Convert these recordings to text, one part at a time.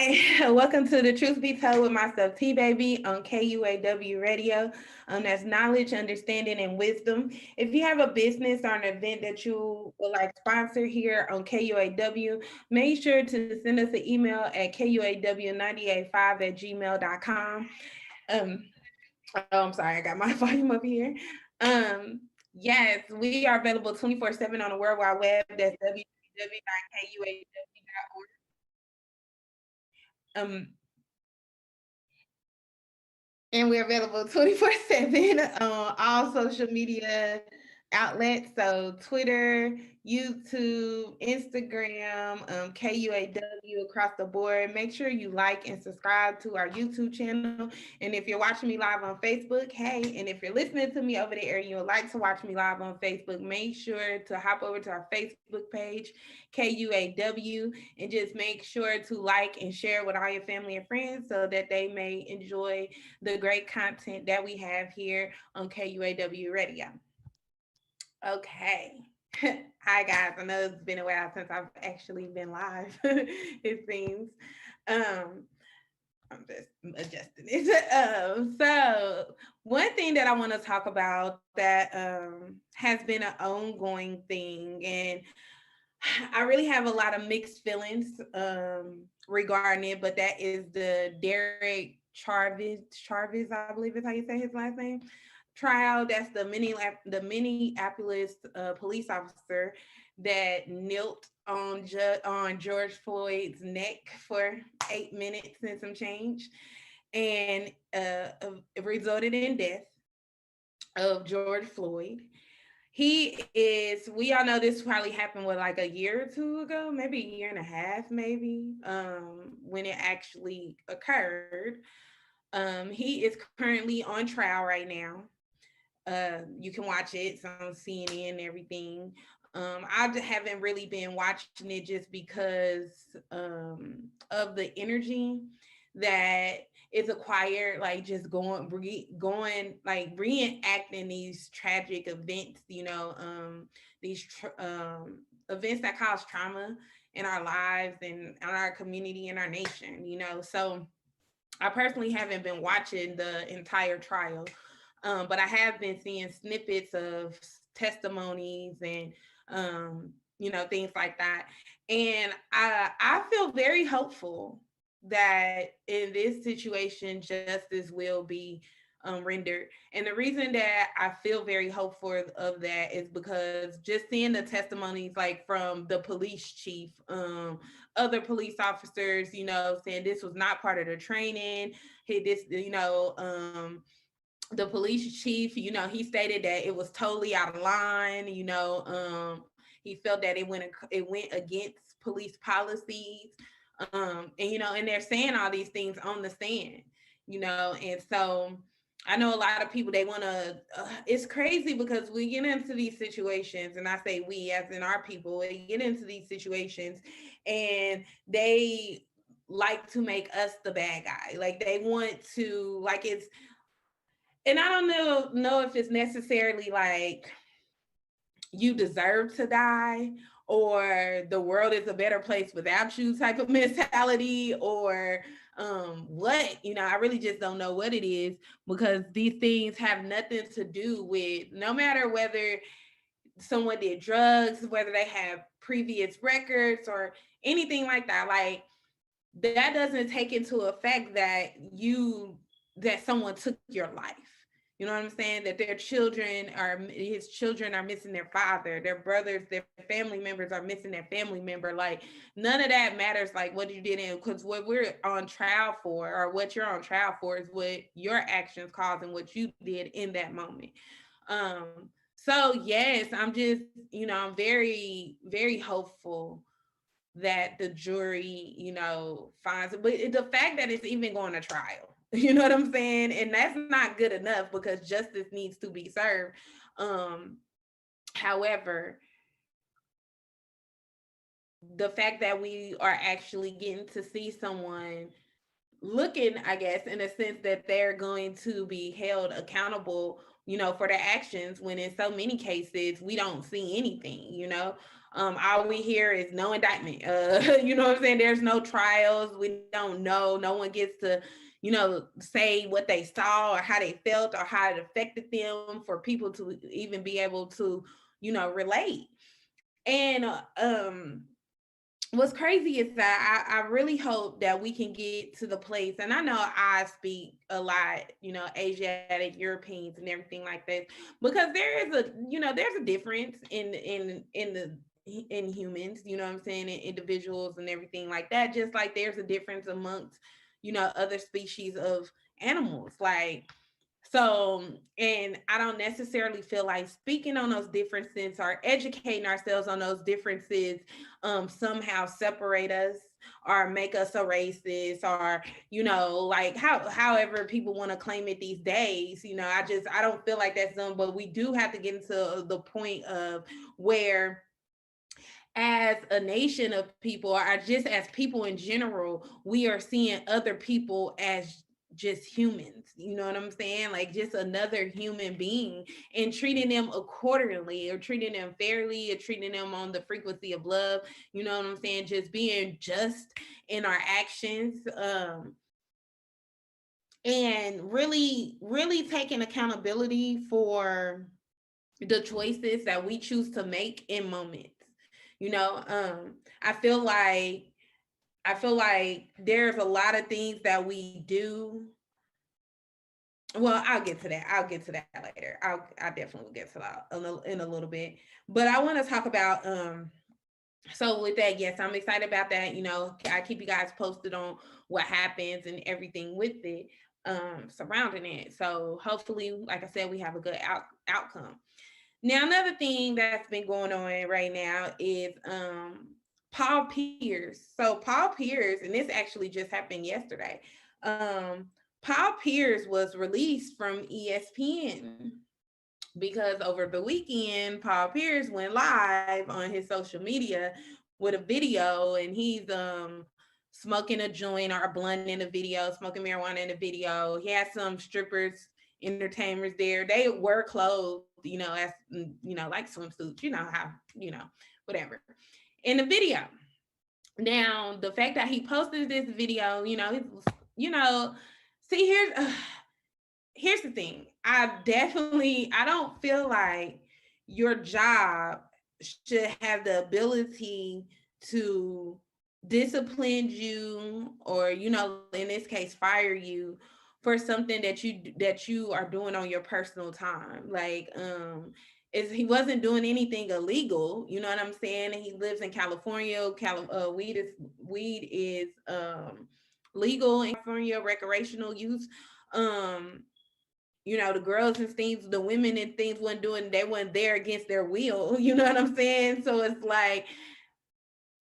Hi, welcome to the Truth Be Told with myself, Tbeyb, on KUAW Radio. That's knowledge, understanding, and wisdom. If you have a business or an event that you would like sponsor here on KUAW, make sure to send us an email at kuaw985@gmail.com. I'm sorry, I got my volume up here. Yes, we are available 24/7 on the World Wide Web. That's www.kuaw.org. And we're available 24/7 on all social media outlets. So Twitter, YouTube, Instagram, KUAW across the board. Make sure you like and subscribe to our YouTube channel. And if you're watching me live on Facebook, hey, and if you're listening to me over there and you would like to watch me live on Facebook, make sure to hop over to our Facebook page, KUAW, and just make sure to like and share with all your family and friends so that they may enjoy the great content that we have here on KUAW Radio. Okay. Hi guys. I know it's been a while since I've actually been live, it seems. I'm just adjusting it. So one thing that I want to talk about that has been an ongoing thing, and I really have a lot of mixed feelings regarding it, but that is the Derek Charvis, I believe is how you say his last name, trial. That's the Minneapolis police officer that knelt on George Floyd's neck for 8 minutes and some change, and it resulted in death of George Floyd. We all know this probably happened like a year or two ago, maybe a year and a half, maybe, when it actually occurred. He is currently on trial right now. You can watch it. It's on CNN and everything. I haven't really been watching it just because of the energy that is acquired, like just going like reenacting these tragic events, these events that cause trauma in our lives and in our community and our nation, So I personally haven't been watching the entire trial, but I have been seeing snippets of testimonies and things like that. And I feel very hopeful that in this situation, justice will be rendered. And the reason that I feel very hopeful of that is because just seeing the testimonies, like from the police chief, other police officers, saying this was not part of the training. The police chief, he stated that it was totally out of line. He felt that it went against police policies. And they're saying all these things on the stand, and so I know a lot of people, they want to, it's crazy because we get into these situations, and I say we as in our people, we get into these situations and they like to make us the bad guy. Like they want to, like it's, and I don't know if it's necessarily like you deserve to die or the world is a better place without you type of mentality, or what, I really just don't know what it is, because these things have nothing to do with, no matter whether someone did drugs, whether they have previous records or anything like that, like that doesn't take into effect that someone took your life. You know what I'm saying? That his children are missing their father, their brothers, their family members are missing their family member. Like none of that matters, like what you did, because what we're on trial for, or what you're on trial for, is what your actions caused and what you did in that moment. So yes, I'm just, I'm very, very hopeful that the jury, finds it. But the fact that it's even going to trial, you know what I'm saying? And that's not good enough, because justice needs to be served. However, the fact that we are actually getting to see someone looking, I guess, in a sense that they're going to be held accountable for their actions, when in so many cases we don't see anything, all we hear is no indictment. You know what I'm saying? There's no trials. We don't know. No one gets to, say what they saw or how they felt or how it affected them for people to even be able to, relate. And what's crazy is that I really hope that we can get to the place, and I know I speak a lot, Asiatic, Europeans, and everything like this, because there is there's a difference in humans, you know what I'm saying, in individuals and everything like that, just like there's a difference amongst, other species of animals. Like, so, and I don't necessarily feel like speaking on those differences or educating ourselves on those differences somehow separate us or make us a racist, or, like however people want to claim it these days. I don't feel like that's done, but we do have to get into the point of where, as a nation of people, or just as people in general, we are seeing other people as just humans, you know what I'm saying? Like just another human being, and treating them accordingly, or treating them fairly, or treating them on the frequency of love, you know what I'm saying? Just being just in our actions. And really, really taking accountability for the choices that we choose to make in moments. You know, I feel like there's a lot of things that we do. Well, I'll get to that. I'll get to that later. I definitely will get to that in a little bit. But I want to talk about so with that, yes, I'm excited about that. I keep you guys posted on what happens and everything with it surrounding it. So hopefully, like I said, we have a good outcome. Now, another thing that's been going on right now is Paul Pierce. So Paul Pierce, and this actually just happened yesterday. Paul Pierce was released from ESPN because over the weekend, Paul Pierce went live on his social media with a video, and he's smoking a joint or a blunt in the video, smoking marijuana in the video. He had some strippers, entertainers there. They were clothed, as like swimsuits, how, whatever, in the video. Now, the fact that he posted this video, see, here's the thing. I don't feel like your job should have the ability to discipline you, or, in this case, fire you for something that you are doing on your personal time. Like, he wasn't doing anything illegal, you know what I'm saying? And he lives in California. Weed is legal in California, recreational use. The girls and things, the women and things they weren't there against their will, you know what I'm saying? So it's like,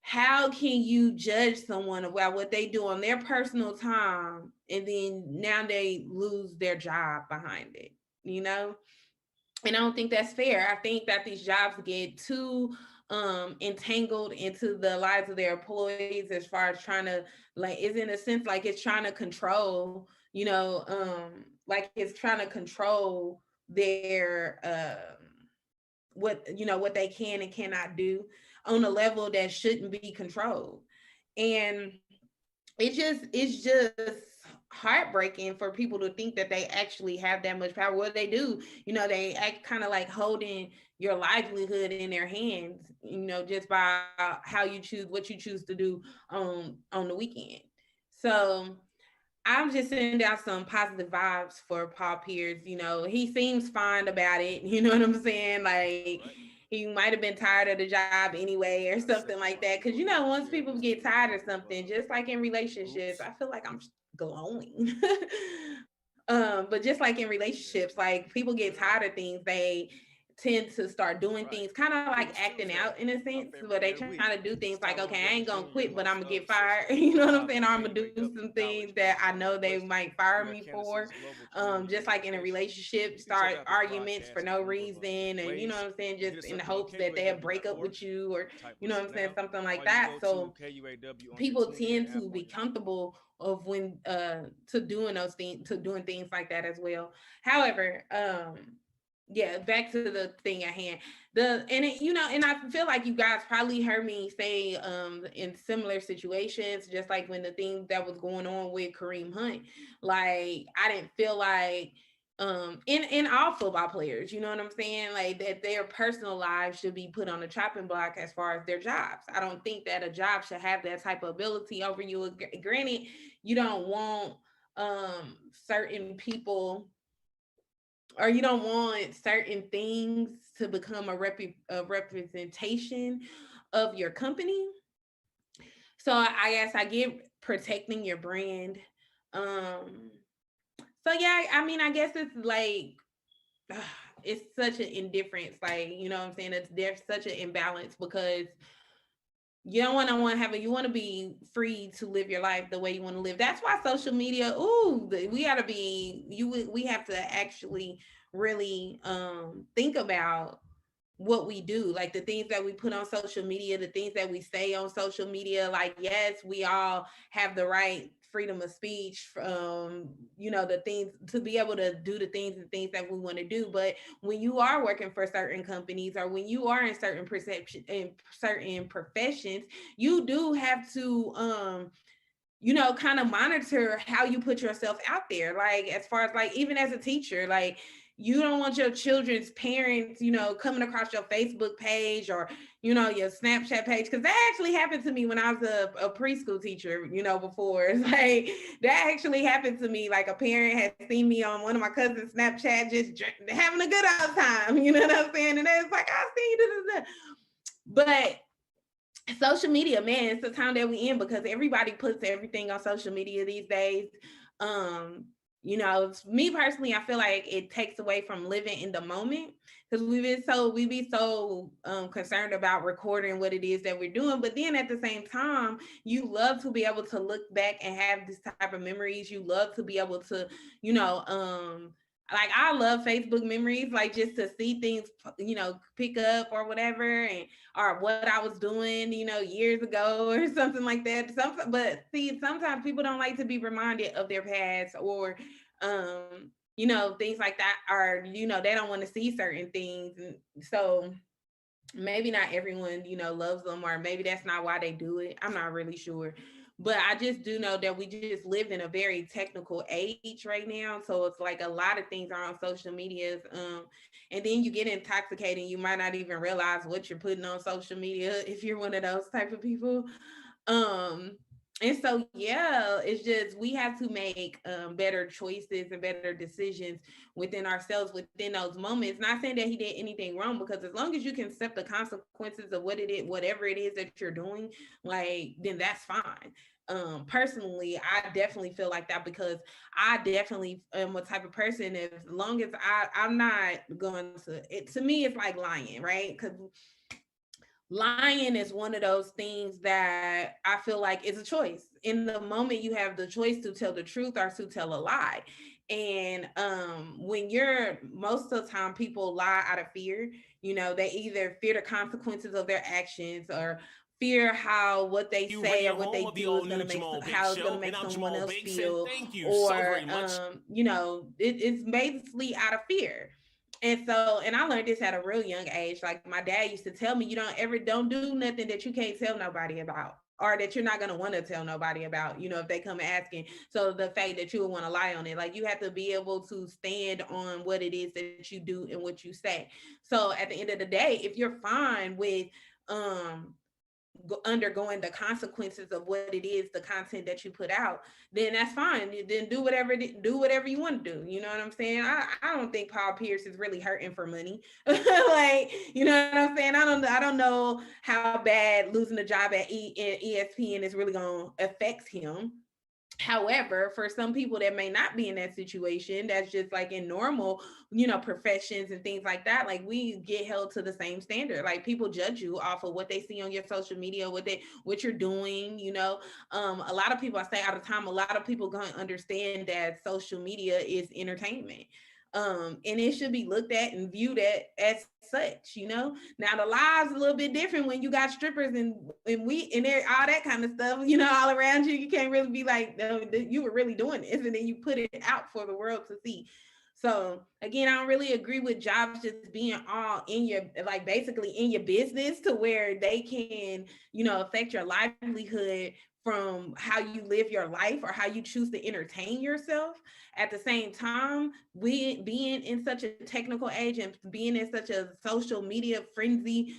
how can you judge someone about what they do on their personal time, and then now they lose their job behind it, And I don't think that's fair. I think that these jobs get too entangled into the lives of their employees, as far as trying to, like, is in a sense like it's trying to control, like it's trying to control their what they can and cannot do on a level that shouldn't be controlled. And it's just heartbreaking for people to think that they actually have that much power. Well, they do. They act kind of like holding your livelihood in their hands, just by how you choose, what you choose to do on the weekend. So I'm just sending out some positive vibes for Paul Pierce. He seems fine about it. You know what I'm saying? Like, he might have been tired of the job anyway, or something like that. Because, once people get tired of something, just like in relationships, I feel like I'm glowing. But just like in relationships, like, people get tired of things, they tend to start doing things kind of like acting out in a sense, but they trying to do things like, okay, I ain't gonna quit, but I'm gonna get fired. You know what I'm saying? Or I'm gonna do some things that I know they might fire me for. Just like in a relationship, start arguments for no reason, and you know what I'm saying, just in the hopes that they'll break up with you, or you know what I'm saying, something like that. So people tend to be comfortable of when to doing those things, to doing things like that as well. However, yeah, back to the thing at hand. And I feel like you guys probably heard me say in similar situations, just like when the thing that was going on with Kareem Hunt, like I didn't feel like in all football players, you know what I'm saying, like that their personal lives should be put on the chopping block as far as their jobs. I don't think that a job should have that type of ability over you. Granted, you don't want certain people, or you don't want certain things to become a representation of your company. So I guess I get protecting your brand. Um, so yeah, I mean, I guess it's like it's such an indifference, like you know what I'm saying. It's there's such an imbalance because you don't want to have a, you want to be free to live your life the way you want to live. That's why social media, we got to be we have to actually really think about what we do, like the things that we put on social media, the things that we say on social media. Like, yes, we all have the right freedom of speech, the things to be able to do the things and things that we want to do. But when you are working for certain companies, or when you are in certain perception in certain professions, you do have to kind of monitor how you put yourself out there. Like, as far as like, even as a teacher, like, you don't want your children's parents, coming across your Facebook page or, your Snapchat page. Cause that actually happened to me when I was a preschool teacher, before. It's like, that actually happened to me. Like, a parent had seen me on one of my cousin's Snapchat, just having a good old time. You know what I'm saying? And it's like, I see you. But social media, man, it's the time that we in, because everybody puts everything on social media these days. Me personally, I feel like it takes away from living in the moment, because we be so concerned about recording what it is that we're doing. But then at the same time, you love to be able to look back and have this type of memories. You love to be able to, like, I love Facebook memories, like just to see things, pick up or whatever, and or what I was doing, years ago or something like that. But see, sometimes people don't like to be reminded of their past, or things like that, or they don't want to see certain things. And so maybe not everyone, loves them, or maybe that's not why they do it. I'm not really sure. But I just do know that we just live in a very technical age right now. So it's like a lot of things are on social medias. And then you get intoxicated. You might not even realize what you're putting on social media if you're one of those type of people. Um, and so, yeah, it's just we have to make better choices and better decisions within ourselves within those moments. Not saying that he did anything wrong, because as long as you can accept the consequences of what it is, whatever it is that you're doing, like, then that's fine. Personally, I definitely feel like that, because I definitely am a type of person, as long as I'm not going to it, to me it's like lying, right? Because lying is one of those things that I feel like is a choice. In the moment, you have the choice to tell the truth or to tell a lie. And when you're, most of the time, people lie out of fear. They either fear the consequences of their actions, or fear how what they You say ready or to what home they of the do is all going new to make Jamal Bake how it's going to Show? And make I'm someone Jamal else Bakes, and feel, thank you so or very much. it's basically out of fear. And so, and I learned this at a real young age. Like, my dad used to tell me, don't do nothing that you can't tell nobody about, or that you're not going to want to tell nobody about, if they come asking. So the fact that you would want to lie on it, like, you have to be able to stand on what it is that you do and what you say. So at the end of the day, if you're fine with, undergoing the consequences of what it is, the content that you put out, then that's fine. Then do whatever you want to do. You know what I'm saying? I don't think Paul Pierce is really hurting for money. Like, you know what I'm saying? I don't know how bad losing the job at ESPN is really gonna affect him. However, for some people that may not be in that situation, that's just like in normal, professions and things like that, like, we get held to the same standard. Like, people judge you off of what they see on your social media, what you're doing. A lot of people, I say all the time, a lot of people gonna understand that social media is entertainment. And it should be looked at and viewed as such. Now the live's a little bit different when you got strippers and there, all that kind of stuff, all around you. You can't really be like, no, you were really doing this, and then you put it out for the world to see. So again, I don't really agree with jobs just being all in your, like basically in your business, to where they can, affect your livelihood from how you live your life or how you choose to entertain yourself. At the same time, we being in such a technical age and being in such a social media frenzy,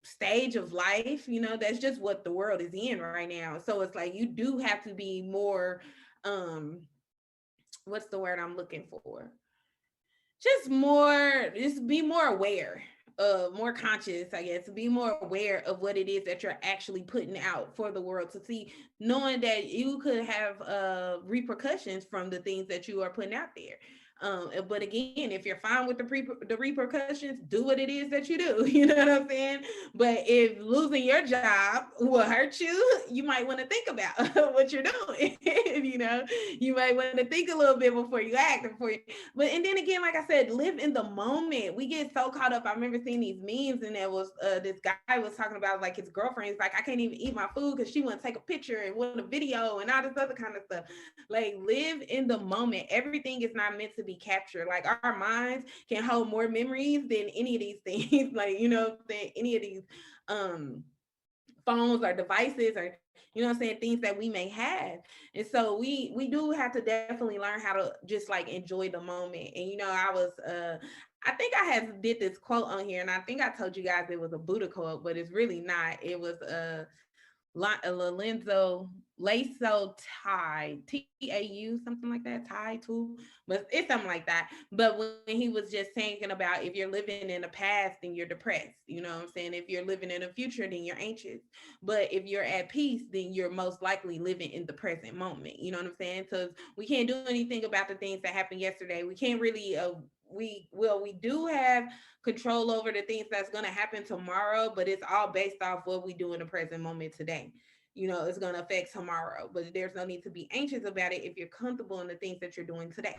stage of life, that's just what the world is in right now. So it's like you do have to be more, um what's the word I'm looking for? Just be more aware, more conscious, I guess, be more aware of what it is that you're actually putting out for the world to see, knowing that you could have repercussions from the things that you are putting out there. But again, if you're fine with the repercussions, do what it is that you do. You know what I'm saying? But if losing your job will hurt you, you might want to think about what you're doing. You might want to think a little bit before you act. But and then again, like I said, live in the moment. We get so caught up. I remember seeing these memes, and there was this guy was talking about, like, his girlfriend's like, I can't even eat my food because she want to take a picture and want a video and all this other kind of stuff. Like, live in the moment. Everything is not meant to be captured. Like, our minds can hold more memories than any of these things. Like, than any of these phones or devices, or things that we may have. And so we do have to definitely learn how to just like enjoy the moment. And I think I had did this quote on here, and I think I told you guys it was a Buddha quote, but it's really not. It was Lorenzo Lasso Tai, Tau, something like that, Tai too, but it's something like that. But when he was just thinking about, if you're living in the past, then you're depressed. You know what I'm saying? If you're living in the future, then you're anxious. But if you're at peace, then you're most likely living in the present moment. You know what I'm saying? So we can't do anything about the things that happened yesterday. We can't really we do have control over the things that's going to happen tomorrow, but it's all based off what we do in the present moment today. It's going to affect tomorrow, but there's no need to be anxious about it if you're comfortable in the things that you're doing today.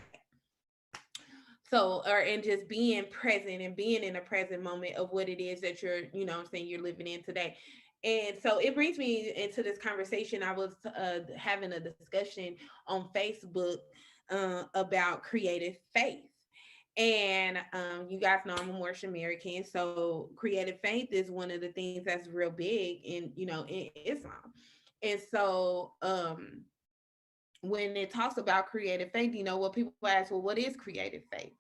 So, and just being present and being in the present moment of what it is that you're, you're living in today. And so it brings me into this conversation. I was having a discussion on Facebook about creative faith. And you guys know I'm a Moorish American, so creative faith is one of the things that's real big in Islam. And so when it talks about creative faith, what people ask, well, what is creative faith?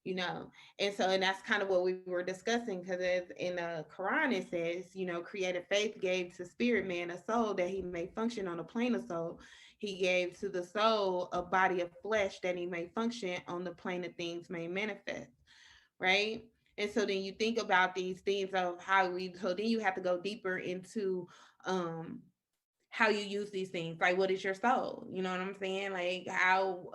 And that's kind of what we were discussing, because in the Quran it says, creative faith gave to spirit man a soul that he may function on a plane of soul. He gave to the soul a body of flesh that he may function on the plane of things may manifest, right? And so then you think about these things of so then you have to go deeper into how you use these things. Like, what is your soul? You know what I'm saying? Like, how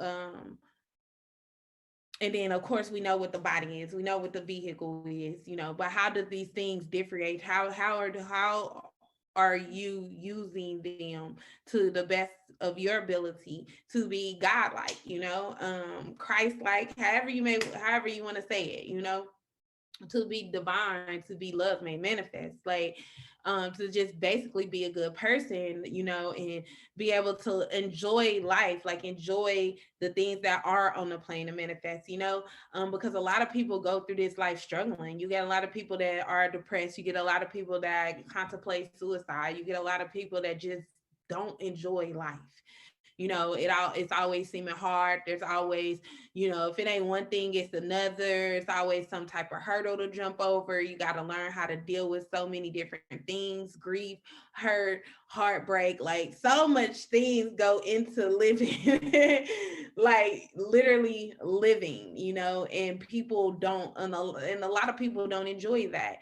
and then of course we know what the body is, we know what the vehicle is, but how do these things differentiate? How are you using them to the best of your ability to be godlike, Christ-like, however you want to say it, to be divine, to be love made manifest, like to just basically be a good person, and be able to enjoy life, like enjoy the things that are on the plane of manifest, because a lot of people go through this life struggling. You get a lot of people that are depressed, you get a lot of people that contemplate suicide, you get a lot of people that just don't enjoy life. It's always seeming hard. There's always, if it ain't one thing, it's another. It's always some type of hurdle to jump over. You got to learn how to deal with so many different things: grief, hurt, heartbreak. Like, so much things go into living, like literally living, and people don't, and a lot of people don't enjoy that.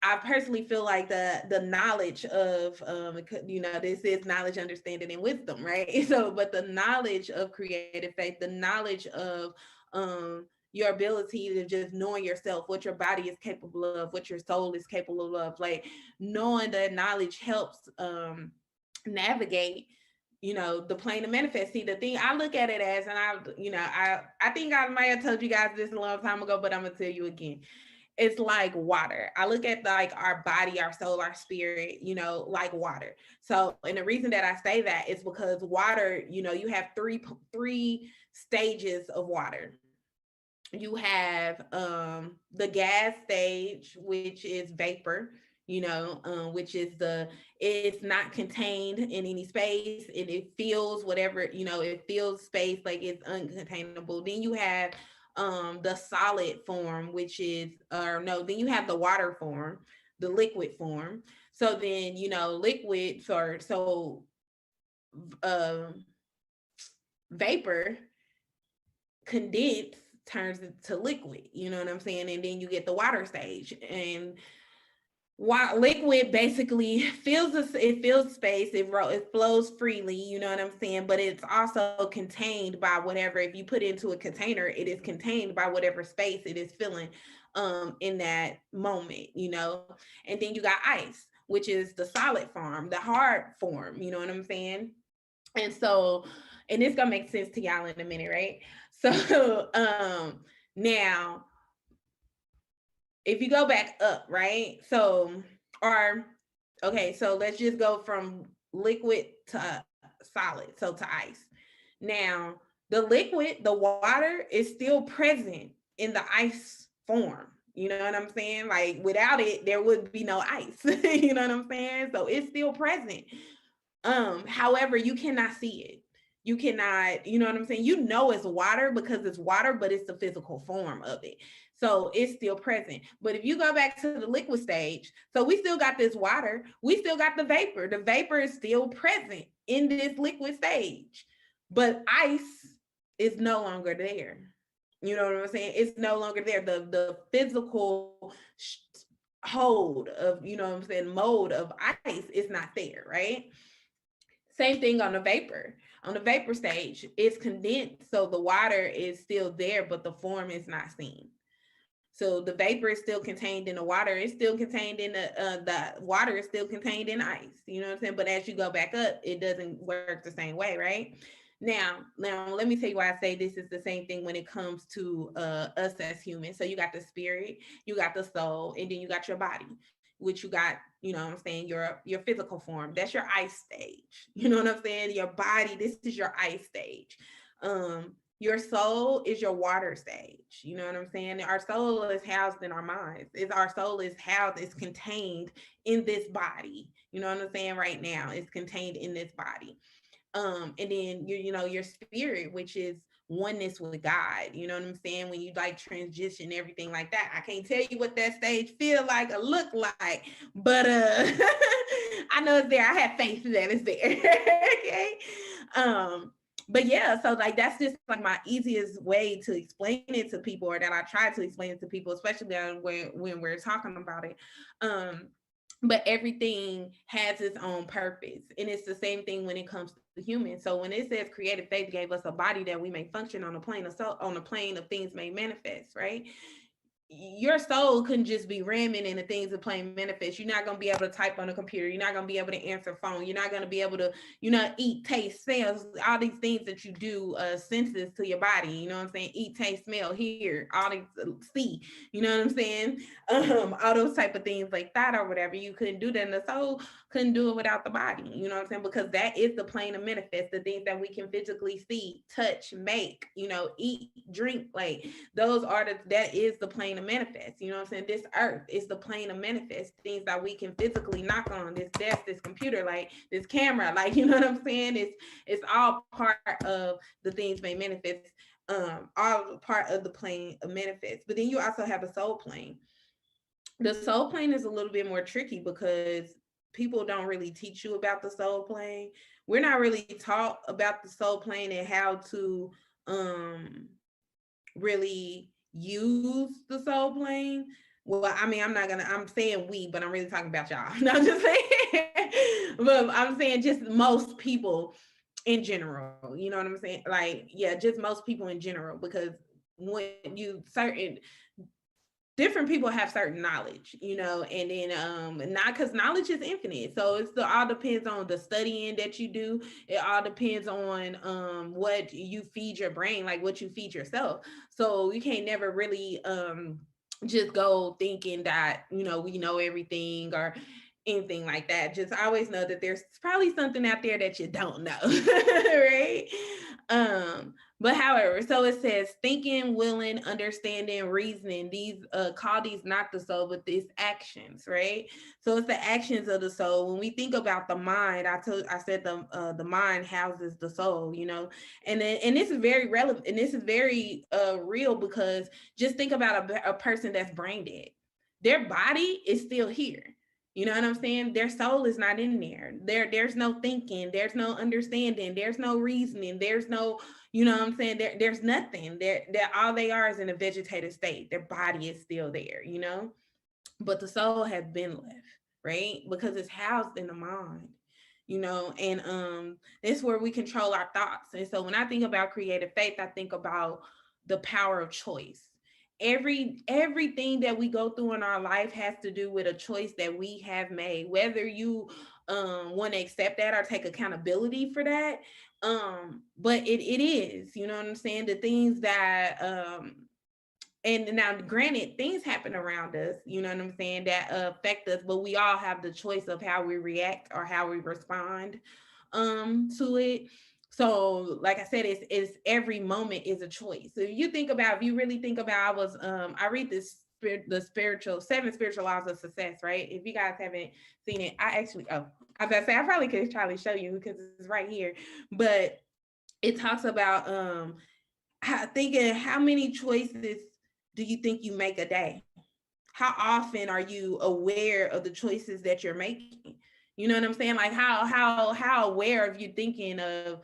I personally feel like the knowledge of this is knowledge, understanding, and wisdom, right? So, but the knowledge of creative faith, the knowledge of your ability to just knowing yourself, what your body is capable of, what your soul is capable of, like knowing that knowledge helps navigate the plane of manifest. See, the thing I look at it as, and I think I might have told you guys this a long time ago, but I'm gonna tell you again. it's like water. I look at like our body, our soul, our spirit, you know, like water. So, and the reason that I say that is because water, you know, you have three stages of water. You have the gas stage, which is vapor, you know, which is it's not contained in any space, and it feels whatever, you know, it feels space, like it's uncontainable. Then you have the solid form, which is, or no, then you have the water form, the liquid form. So then, you know, liquids are so um vapor condense turns into liquid, you know what I'm saying? And then you get the water stage. And while liquid basically it fills space, it flows freely, you know what I'm saying? But it's also contained by whatever, if you put it into a container, it is contained by whatever space it is filling in that moment, you know. And then you got ice, which is the solid form, the hard form, you know what I'm saying? And so, and it's gonna make sense to y'all in a minute, right? So now if you go back up, right? So, or okay, so let's just go from liquid to solid, so to ice. Now, the liquid, the water is still present in the ice form. You know what I'm saying? Like without it, there would be no ice. You know what I'm saying? So it's still present. However, you cannot see it. You cannot, you know what I'm saying? You know it's water because it's water, but it's the physical form of it. So it's still present. But if you go back to the liquid stage, so we still got this water, we still got the vapor. The vapor is still present in this liquid stage, but ice is no longer there. You know what I'm saying? It's no longer there. The physical hold of, you know what I'm saying, mode of ice is not there, right? Same thing on the vapor. On the vapor stage, it's condensed, so the water is still there, but the form is not seen. So the vapor is still contained in the water. It's still contained in the water is still contained in ice. You know what I'm saying? But as you go back up, it doesn't work the same way, right? Now, let me tell you why I say this is the same thing when it comes to us as humans. So you got the spirit, you got the soul, and then you got your body, which you got, you know what I'm saying, your physical form. That's your ice stage. You know what I'm saying? Your body, this is your ice stage. Your soul is your water stage. You know what I'm saying? Our soul is housed in our minds. Our soul is housed, is contained in this body. You know what I'm saying? Right now, it's contained in this body. And then you know, your spirit, which is oneness with God. You know what I'm saying? When you like transition, everything like that. I can't tell you what that stage feel like or look like, but I know it's there. I have faith that it's there. Okay. But yeah, so like that's just like my easiest way to explain it to people, or that I try to explain it to people, especially when we're talking about it. But everything has its own purpose, and it's the same thing when it comes to humans. So when it says creative faith gave us a body that we may function on a plane of things may manifest, right? Your soul couldn't just be ramming in the things of playing manifest. You're not going to be able to type on a computer. You're not going to be able to answer phone. You're not going to be able to, you know, eat, taste, smell, all these things that you do, senses to your body. You know what I'm saying? Eat, taste, smell, hear, all these, see, you know what I'm saying? All those type of things like that or whatever. You couldn't do that. And the soul couldn't do it without the body. You know what I'm saying? Because that is the plane of manifest, the things that we can physically see, touch, make, you know, eat, drink, like that is the plane of manifest. You know what I'm saying? This earth is the plane of manifest, things that we can physically knock on, this desk, this computer, like this camera, like, you know what I'm saying? It's all part of the things may manifest, all part of the plane of manifest. But then you also have a soul plane. The soul plane is a little bit more tricky because people don't really teach you about the soul plane. We're not really taught about the soul plane and how to really use the soul plane. Well, I mean, I'm saying we, but I'm really talking about y'all. No, I'm just saying, but I'm saying just most people in general, you know what I'm saying? Like, yeah, just most people in general, because when you certain different people have certain knowledge, you know, and then not, because knowledge is infinite. So all depends on the studying that you do. It all depends on what you feed your brain, like what you feed yourself. So you can't never really just go thinking that, we know everything or anything like that. Just always know that there's probably something out there that you don't know. Right? But however, so it says thinking, willing, understanding, reasoning. These call these not the soul, but these actions, right? So it's the actions of the soul. When we think about the mind, I said the mind houses the soul, and this is very relevant, and this is very real, because just think about a person that's brain dead. Their body is still here. You know what I'm saying? Their soul is not in there. There's no thinking. There's no understanding. There's no reasoning. There's no, you know what I'm saying? There's nothing. They're all they are is in a vegetative state. Their body is still there, but the soul has been left, right? Because it's housed in the mind, and it's where we control our thoughts. And so when I think about creative faith, I think about the power of choice. Everything that we go through in our life has to do with a choice that we have made, whether you want to accept that or take accountability for that. But it is, you know what I'm saying, the things that and now granted, things happen around us, you know what I'm saying, that affect us, but we all have the choice of how we react or how we respond to it. So like I said, it's every moment is a choice. So if you really think about, I read the spiritual 7 spiritual laws of success, right? If you guys haven't seen it, I was about to say I probably could try to show you because it's right here, but it talks about how many choices do you think you make a day? How often are you aware of the choices that you're making? You know what I'm saying? Like how aware of you thinking of,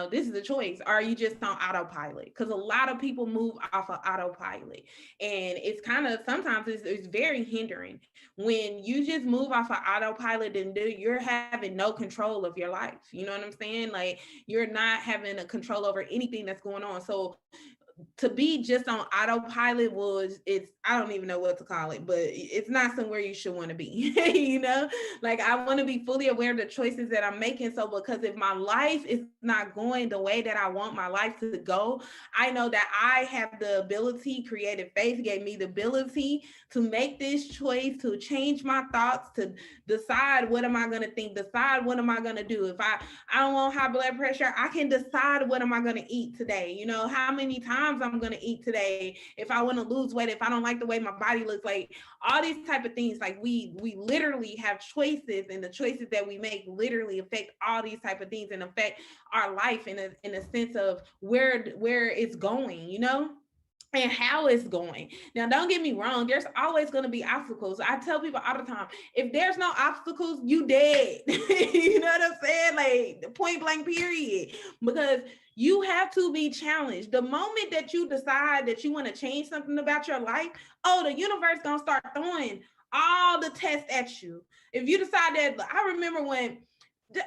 this is a choice? Or are you just on autopilot? Because a lot of people move off of autopilot. And it's kind of, sometimes it's very hindering. When you just move off of autopilot and you're having no control of your life. You know what I'm saying? Like you're not having a control over anything that's going on. So to be just on autopilot I don't even know what to call it, but it's not somewhere you should want to be. Like I want to be fully aware of the choices that I'm making. So because if my life is not going the way that I want my life to go, I know that I have the ability. Creative faith gave me the ability to make this choice, to change my thoughts, to decide what am I going to think, decide what am I going to do. If I don't want high blood pressure, I can decide what am I going to eat today. How many times I'm going to eat today. If I want to lose weight, if I don't like the way my body looks, like all these type of things. Like we literally have choices, and the choices that we make literally affect all these type of things and affect our life in a sense of where it's going, and how it's going. Now, don't get me wrong, there's always going to be obstacles. I tell people all the time, if there's no obstacles, you dead. You know what I'm saying? Like point blank period. Because you have to be challenged. The moment that you decide that you want to change something about your life, the universe going to start throwing all the tests at you. If you decide that, I remember when,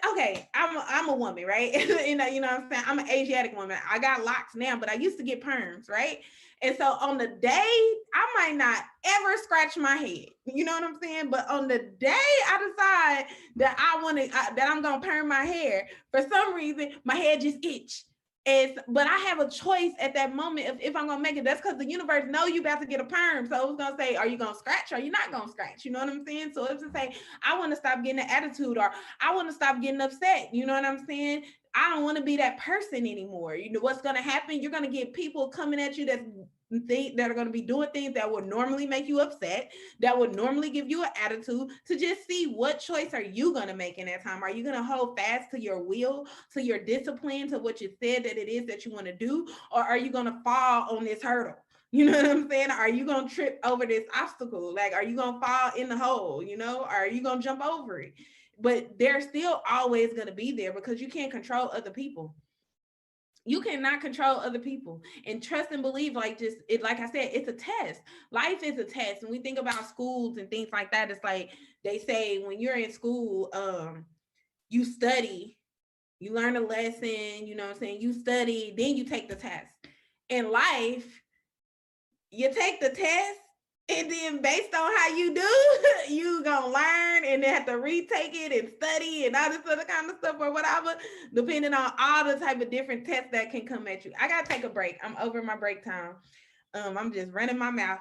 okay, I'm a woman, right? You know what I'm saying? I'm an Asiatic woman. I got locks now, but I used to get perms, right? And so on the day, I might not ever scratch my head. You know what I'm saying? But on the day I decide that that I'm going to perm my hair, for some reason, my head just itch. But I have a choice at that moment if I'm going to make it. That's because the universe know you about to get a perm. So it's going to say, are you going to scratch or are you not going to scratch? You know what I'm saying? So it's to say, I want to stop getting an attitude, or I want to stop getting upset. You know what I'm saying? I don't want to be that person anymore. You know what's going to happen? You're going to get people coming at you that are going to be doing things that would normally make you upset, that would normally give you an attitude, to just see what choice are you going to make in that time. Are you going to hold fast to your will, to your discipline, to what you said that it is that you want to do? Or are you going to fall on this hurdle? You know what I'm saying? Are you going to trip over this obstacle? Like, are you going to fall in the hole? Or are you going to jump over it? But they're still always going to be there because you can't control other people. You cannot control other people. And trust and believe, like I said, it's a test. Life is a test. And we think about schools and things like that. It's like they say when you're in school, you study, you learn a lesson, you know what I'm saying? You study, then you take the test. In life, you take the test, and then based on how you do, you gonna learn and then have to retake it and study and all this other kind of stuff or whatever, depending on all the type of different tests that can come at you. I gotta take a break. I'm over my break time. I'm just running my mouth.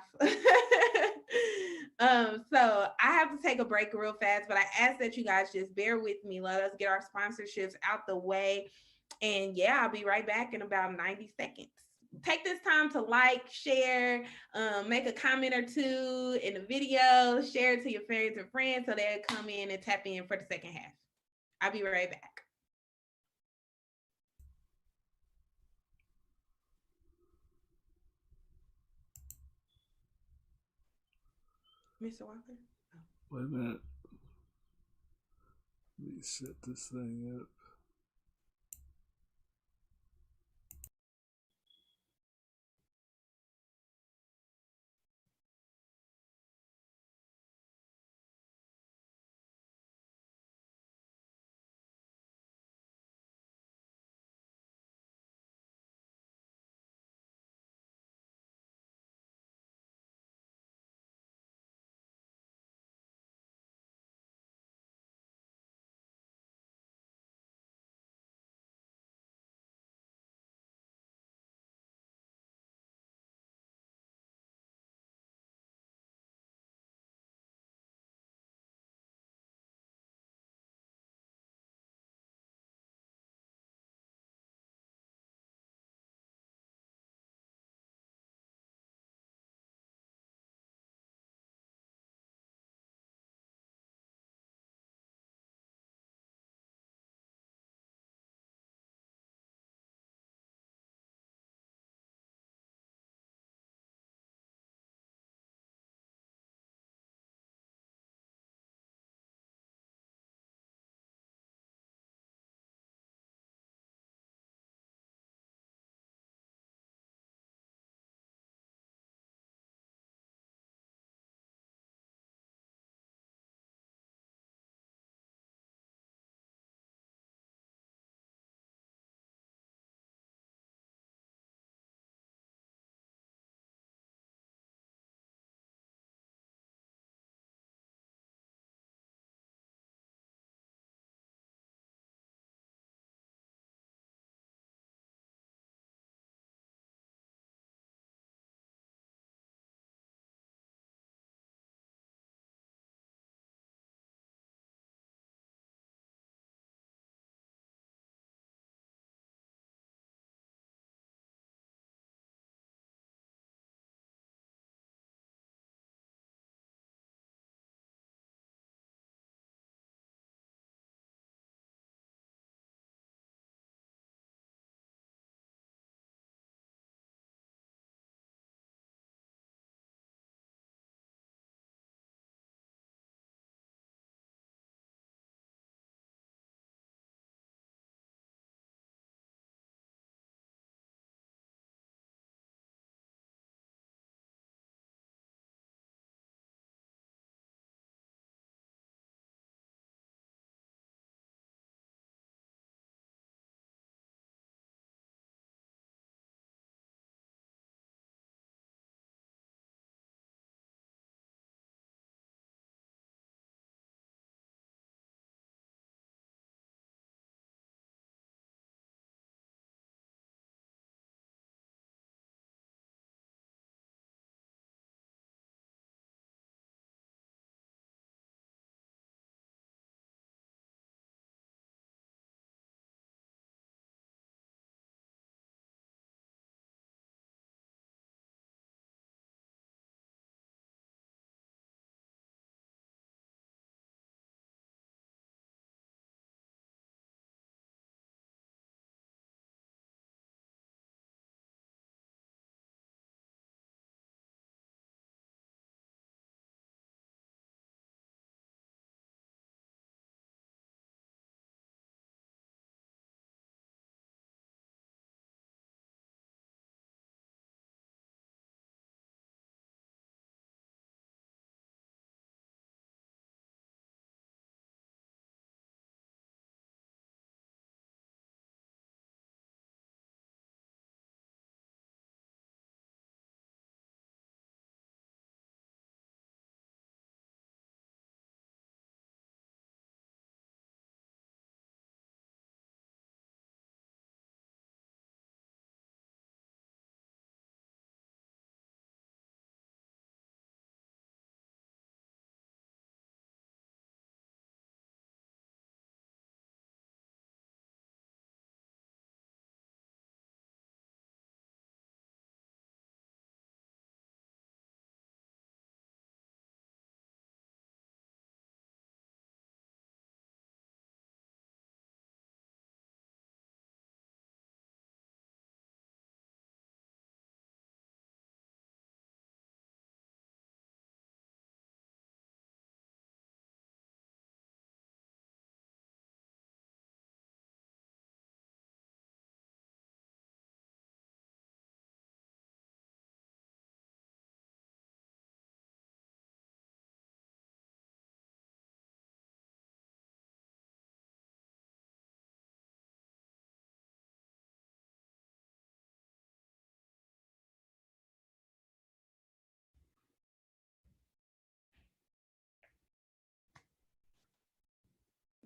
So I have to take a break real fast, but I ask that you guys just bear with me. Let us get our sponsorships out the way. And yeah, I'll be right back in about 90 seconds. Take this time to like, share, make a comment or two in the video, share it to your parents and friends so they'll come in and tap in for the second half. I'll be right back. Mr. Walker? Oh. Wait a minute. Let me set this thing up.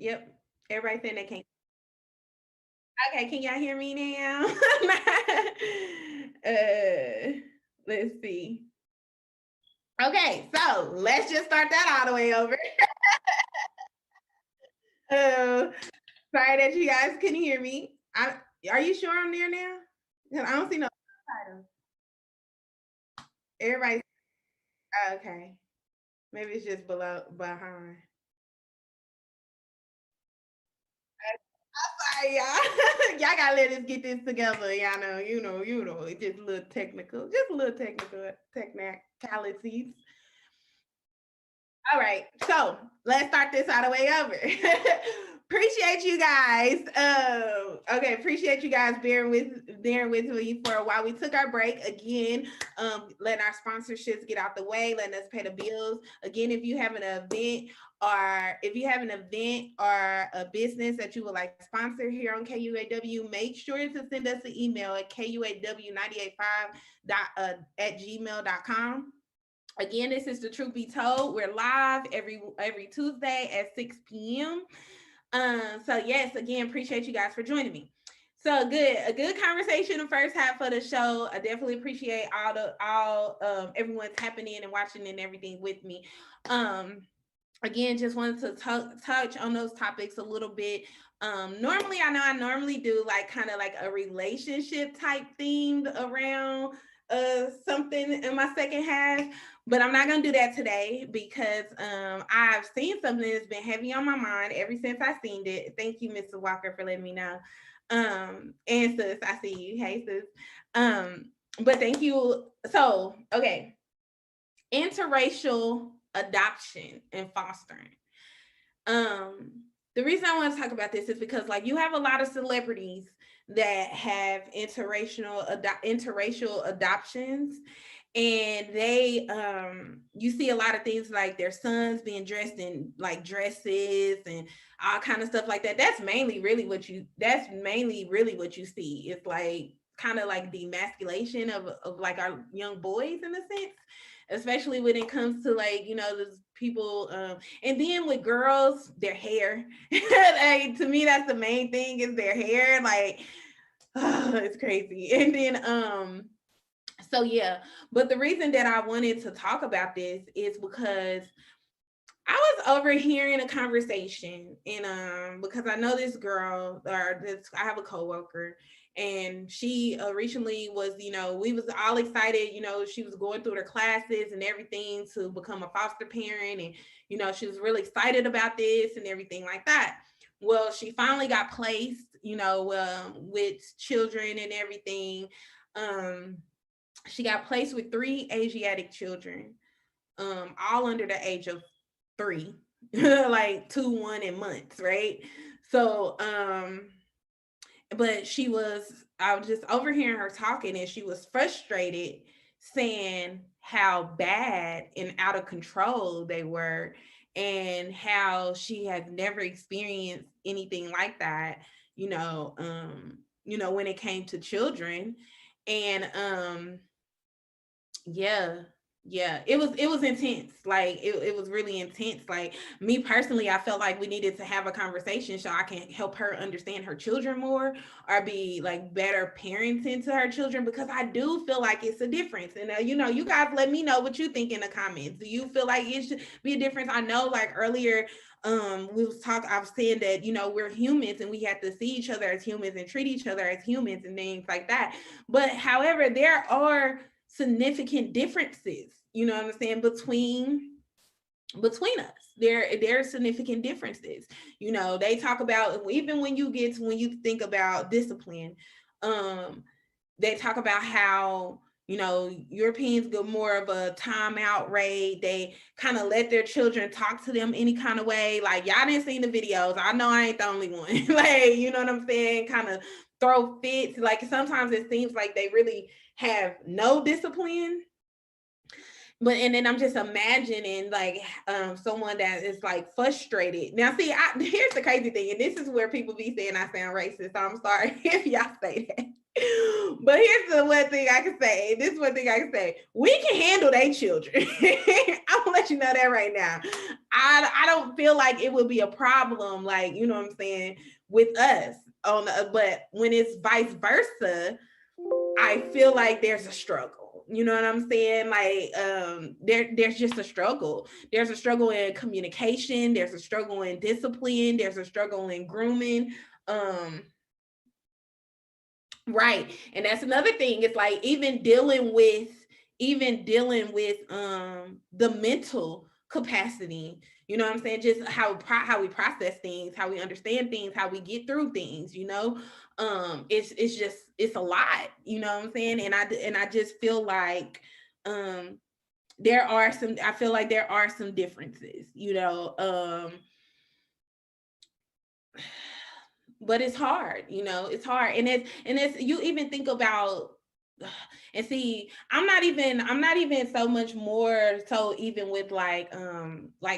Yep. Everybody saying they can't. Okay, can y'all hear me now? Let's see. Okay, so let's just start that all the way over. uh, Sorry that you guys couldn't hear me. Are you sure I'm there now? Because I don't see no titles. Everybody, okay. Maybe it's just behind. Sorry, y'all. Y'all gotta let us get this together. Y'all know, it's just a little technicalities. All right, so let's start this all the way over. Appreciate you guys. Okay, appreciate you guys bearing with me for a while. We took our break again, letting our sponsorships get out the way, letting us pay the bills. Again, if you have an event or a business that you would like to sponsor here on KUAW, make sure to send us an email at kuaw985 at gmail.com. Again, this is The Truth Be Told. We're live every Tuesday at 6 p.m. So yes, again, appreciate you guys for joining me. So a good conversation the first half of the show. I definitely appreciate everyone tapping in and watching and everything with me. Again, just wanted to touch on those topics a little bit. Normally, I normally do like kind of like a relationship type themed around something in my second half, but I'm not gonna do that today because I've seen something that's been heavy on my mind ever since I seen it. Thank you, Mr. Walker, for letting me know. And sis, I see you. Hey, sis. But thank you. So, okay, interracial adoption and fostering. The reason I want to talk about this is because like you have a lot of celebrities that have interracial adoptions, and they you see a lot of things like their sons being dressed in like dresses and all kind of stuff like that. That's mainly really what you see. It's like kind of like demasculation of like our young boys in a sense, especially when it comes to like, those people. And then with girls, their hair. Like, to me, that's the main thing is their hair. Like, it's crazy. And then, so yeah, but the reason that I wanted to talk about this is because I was overhearing a conversation, and because I know this girl, I have a coworker, and she recently was, we was all excited, she was going through her classes and everything to become a foster parent, and she was really excited about this and everything like that. Well, she finally got placed, with children and everything. She got placed with 3 Asiatic children, all under the age of 3, like 2, 1, and months, right? So, but I was just overhearing her talking, and she was frustrated, saying how bad and out of control they were, and how she has never experienced anything like that, when it came to children. And yeah, it was intense. Like it was really intense. Like me personally, I felt like we needed to have a conversation so I can help her understand her children more, or be like better parenting to her children, because I do feel like it's a difference. And you guys let me know what you think in the comments. Do you feel like it should be a difference? I know like earlier I was saying that we're humans and we have to see each other as humans and treat each other as humans and things like that. But however, there are significant differences, you know what I'm saying, between us. There are significant differences. They talk about, even when you think about discipline, they talk about how Europeans go more of a timeout rate. They kind of let their children talk to them any kind of way. Like, y'all didn't see the videos. I know I ain't the only one. Like, you know what I'm saying? Kind of throw fits. Like, sometimes it seems like they really have no discipline. but and then I'm just imagining like someone that is like frustrated. Now, see, here's the crazy thing, and this is where people be saying I sound racist. So I'm sorry if y'all say that. But here's the one thing I can say. This is one thing I can say. We can handle their children. I'm gonna let you know that right now. I don't feel like it would be a problem, like, you know what I'm saying, with us on the, but when it's vice versa, I feel like there's a struggle. You know what I'm saying? Like there's just a struggle. There's a struggle in communication, there's a struggle in discipline, there's a struggle in grooming. Um right. And that's another thing. It's like even dealing with the mental capacity, you know what I'm saying, just how we process things, how we understand things, how we get through things, you know. It's just it's a lot, you know what I'm saying. And I just feel like um I feel like there are some differences, you know. But it's hard, you know, it's hard. And it's you even think about, and see, I'm not even so much more so even with like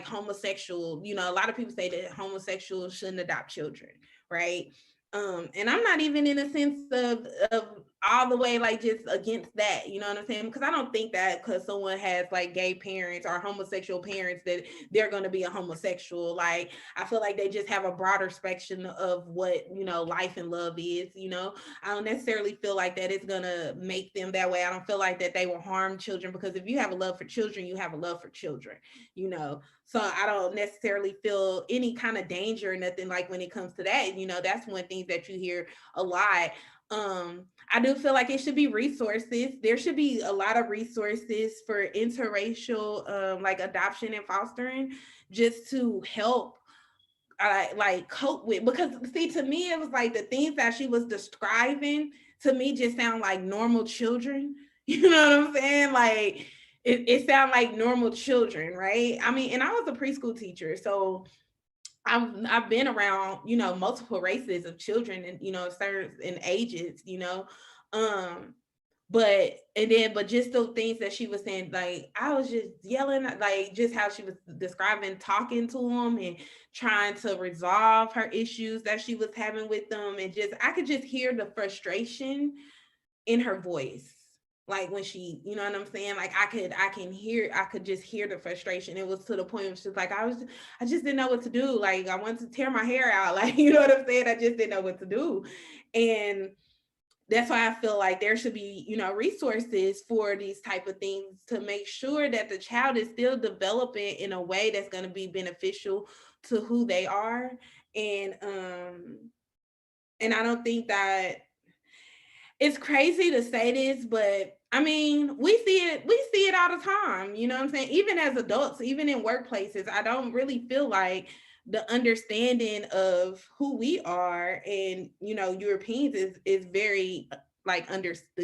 homosexual, you know, a lot of people say that homosexuals shouldn't adopt children, right? And I'm not even in a sense of all the way like just against that, you know what I'm saying? Because I don't think that because someone has like gay parents or homosexual parents that they're going to be a homosexual. Like, I feel like they just have a broader spectrum of what, you know, life and love is, you know. I don't necessarily feel like that it's going to make them that way. I don't feel like that they will harm children, because if you have a love for children, you have a love for children, you know. So I don't necessarily feel any kind of danger or nothing like when it comes to that. You know, that's one thing that you hear a lot. I do feel like it should be resources. There should be a lot of resources for interracial like adoption and fostering, just to help like cope with, because see, to me it was like the things that she was describing to me just sound like normal children. You know what I'm saying? Like it sound like normal children, right? I mean, and I was a preschool teacher, so I've been around, you know, multiple races of children, and, you know, certain ages, you know. Um, but just those things that she was saying, like I was just yelling, like just how she was describing talking to him and trying to resolve her issues that she was having with them, and just I could just hear the frustration in her voice. Like when she, you know what I'm saying? Like I could just hear the frustration. It was to the point of she's like, I just didn't know what to do. Like I wanted to tear my hair out. Like, you know what I'm saying? I just didn't know what to do. And that's why I feel like there should be, you know, resources for these type of things to make sure that the child is still developing in a way that's going to be beneficial to who they are. And I don't think that, it's crazy to say this, but I mean, we see it all the time, you know what I'm saying? Even as adults, even in workplaces, I don't really feel like the understanding of who we are and, you know, Europeans is very like understood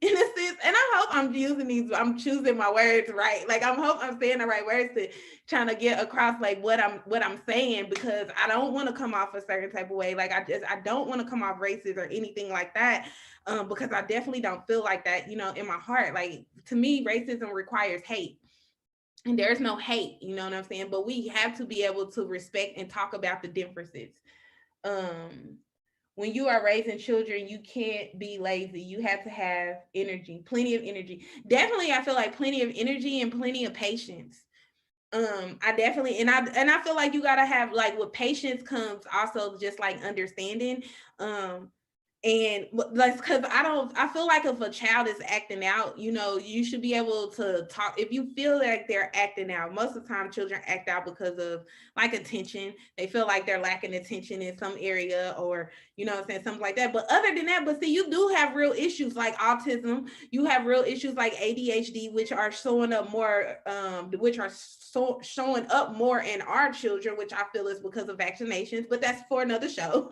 in a sense. And I hope I'm choosing my words right. Like I hope I'm saying the right words to trying to get across like what I'm saying, because I don't want to come off a certain type of way. Like I don't want to come off racist or anything like that. Because I definitely don't feel like that, you know, in my heart. Like to me, racism requires hate. And there's no hate, you know what I'm saying? But we have to be able to respect and talk about the differences. Um, when you are raising children, you can't be lazy. You have to have energy, plenty of energy. Definitely, I feel like plenty of energy and plenty of patience. I definitely, and I feel like you gotta have, like, with patience comes also just like understanding. Um, and like, because I feel like if a child is acting out, you know, you should be able to talk. If you feel like they're acting out, most of the time children act out because of like attention. They feel like they're lacking attention in some area, or, you know what I'm saying, something like that. But other than that, but see, you do have real issues like autism. You have real issues like ADHD, which are showing up more, showing up more in our children, which I feel is because of vaccinations. But that's for another show.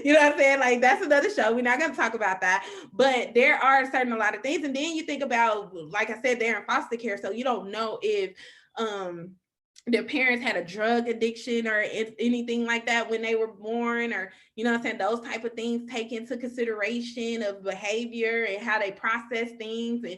You know what I'm saying? Like that's another show. We're not going to talk about that. But there are a lot of things. And then you think about, like I said, they're in foster care. So you don't know if their parents had a drug addiction or anything like that when they were born, or, you know what I'm saying, those type of things take into consideration of behavior and how they process things. And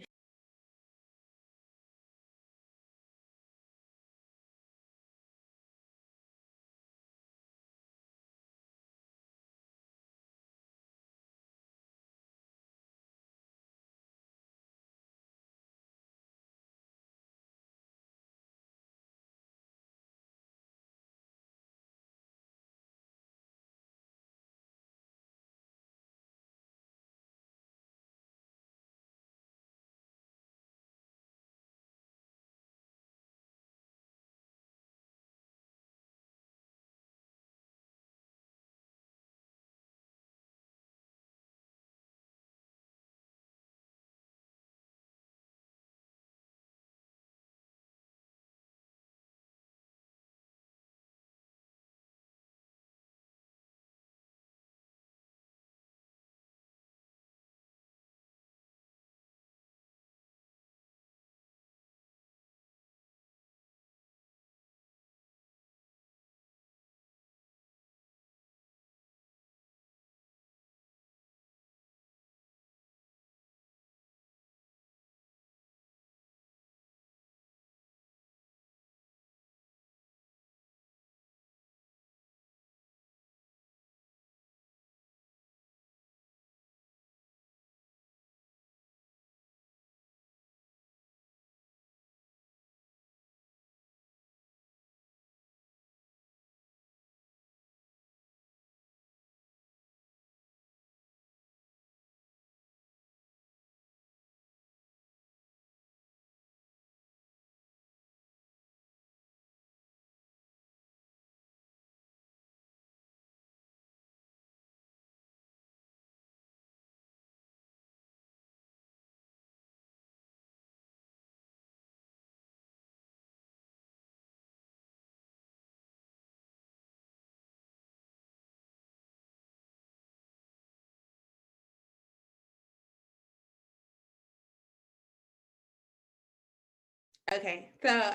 Okay, so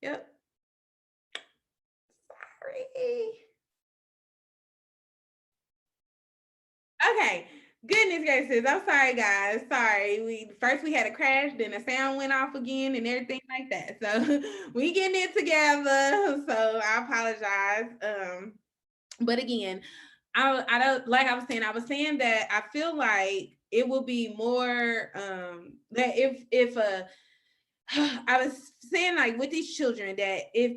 yep. Sorry. Okay. Goodness gracious. I'm sorry, guys. Sorry. We had a crash, then the sound went off again and everything like that. So we getting it together. So I apologize. But again, I don't, like I was saying that I feel like it will be more that if I was saying, like, with these children, that if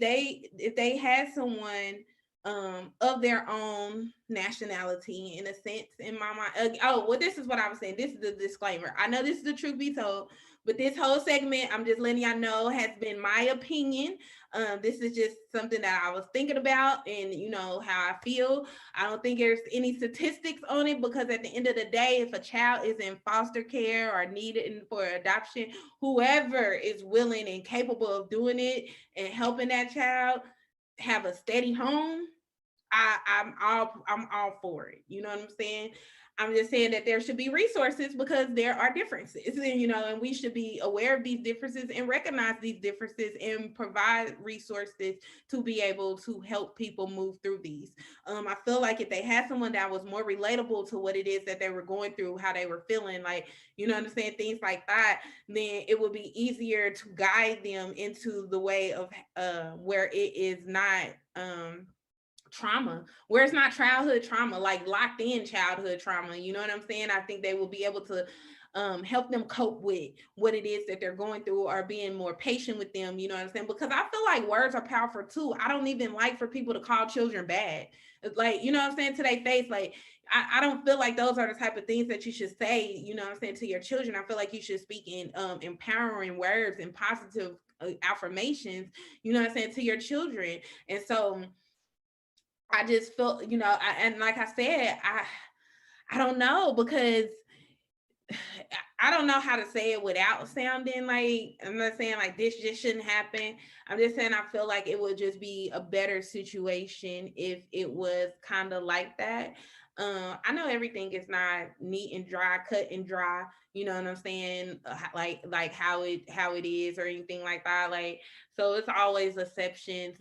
they had someone of their own nationality, in a sense, in my mind. Oh, well, this is what I was saying. This is the disclaimer. I know this is the truth be told, but this whole segment, I'm just letting y'all know, has been my opinion. This is just something that I was thinking about, and you know how I feel. I don't think there's any statistics on it, because at the end of the day, if a child is in foster care or needed for adoption, whoever is willing and capable of doing it and helping that child have a steady home, I'm all for it. You know what I'm saying? I'm just saying that there should be resources, because there are differences, and and we should be aware of these differences and recognize these differences and provide resources to be able to help people move through these. I feel like if they had someone that was more relatable to what it is that they were going through, how they were feeling, like, understand, things like that, then it would be easier to guide them into the way of where it is not trauma, where it's not childhood trauma, like locked in childhood trauma. You know what I'm saying? I think they will be able to help them cope with what it is that they're going through, or being more patient with them. You know what I'm saying? Because I feel like words are powerful too. I don't even like for people to call children bad. It's like, you know what I'm saying, to their face. Like, I don't feel like those are the type of things that you should say, you know what I'm saying, to your children. I feel like you should speak in empowering words and positive affirmations, you know what I'm saying, to your children. And so I just felt, and like I said, I don't know, because I don't know how to say it without sounding like, I'm not saying like this just shouldn't happen. I'm just saying I feel like it would just be a better situation if it was kind of like that. I know everything is not neat and dry, cut and dry. You know what I'm saying? Like how it is, or anything like that. Like, so it's always exceptions.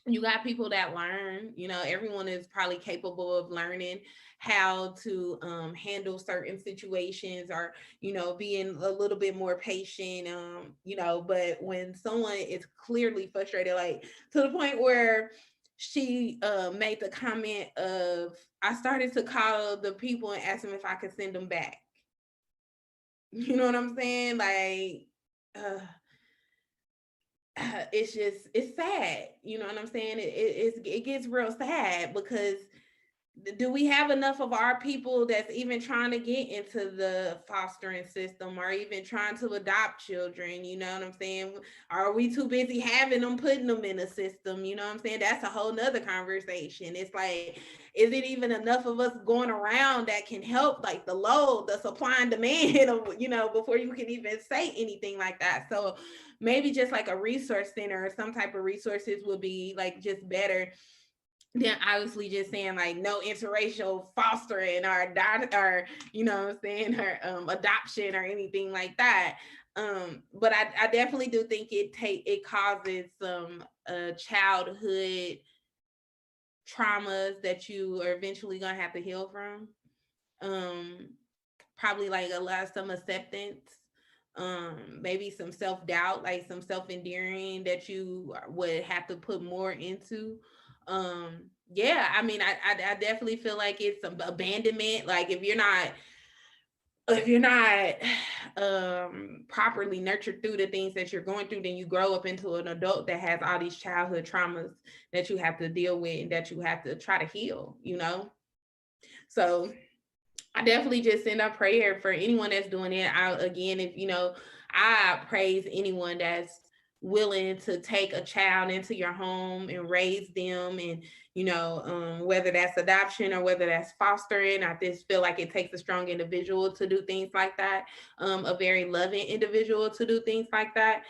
You got people that learn, everyone is probably capable of learning how to handle certain situations, or being a little bit more patient, but when someone is clearly frustrated, like to the point where she made the comment of, I started to call the people and ask them if I could send them back. You know what I'm saying? Like, it's sad. You know what I'm saying? It gets real sad, because do we have enough of our people that's even trying to get into the fostering system, or even trying to adopt children? You know what I'm saying? Are we too busy having them, putting them in a system? You know what I'm saying? That's a whole nother conversation. It's like, is it even enough of us going around that can help, like, the load, the supply and demand of, before you can even say anything like that? So maybe just like a resource center or some type of resources would be like just better than obviously just saying like no interracial fostering, or what I'm saying, or adoption, or anything like that. But I definitely do think it causes some childhood traumas that you are eventually gonna have to heal from. Probably like a lot of some acceptance, maybe some self-doubt, like some self-endearing that you would have to put more into. Yeah, I mean, I definitely feel like it's some abandonment. Like, if you're not properly nurtured through the things that you're going through, then you grow up into an adult that has all these childhood traumas that you have to deal with and that you have to try to heal, so I definitely just send a prayer for anyone that's doing it. Again, if I praise anyone that's willing to take a child into your home and raise them, and whether that's adoption or whether that's fostering. I just feel like it takes a strong individual to do things like that, a very loving individual to do things like that.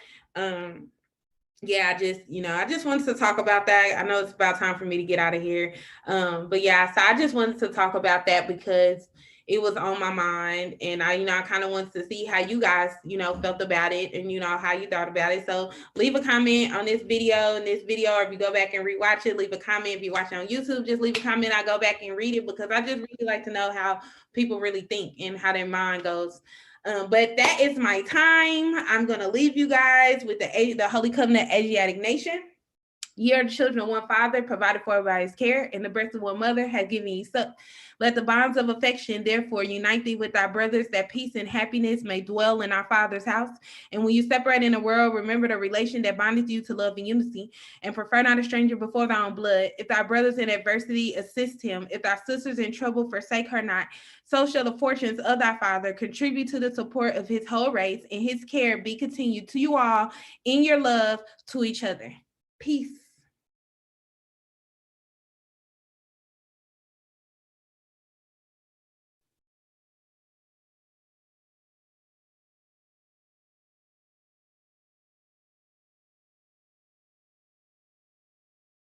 Yeah, I just wanted to talk about that. I know it's about time for me to get out of here. But yeah, so I just wanted to talk about that, because it was on my mind, and I kind of wanted to see how you guys, felt about it, and how you thought about it. So leave a comment on this video, or if you go back and rewatch it, leave a comment. If you watch it on YouTube, just leave a comment. I go back and read it because I just really like to know how people really think and how their mind goes. But that is my time. I'm gonna leave you guys with the Holy Covenant Asiatic Nation. Ye are the children of one father, provided for by his care, and the breast of one mother has given you suck. Let the bonds of affection, therefore, unite thee with thy brothers, that peace and happiness may dwell in our Father's house. And when you separate in the world, remember the relation that bindeth you to love and unity, and prefer not a stranger before thy own blood. If thy brothers in adversity, assist him. If thy sisters in trouble, forsake her not. So shall the fortunes of thy Father contribute to the support of his whole race, and his care be continued to you all in your love to each other. Peace.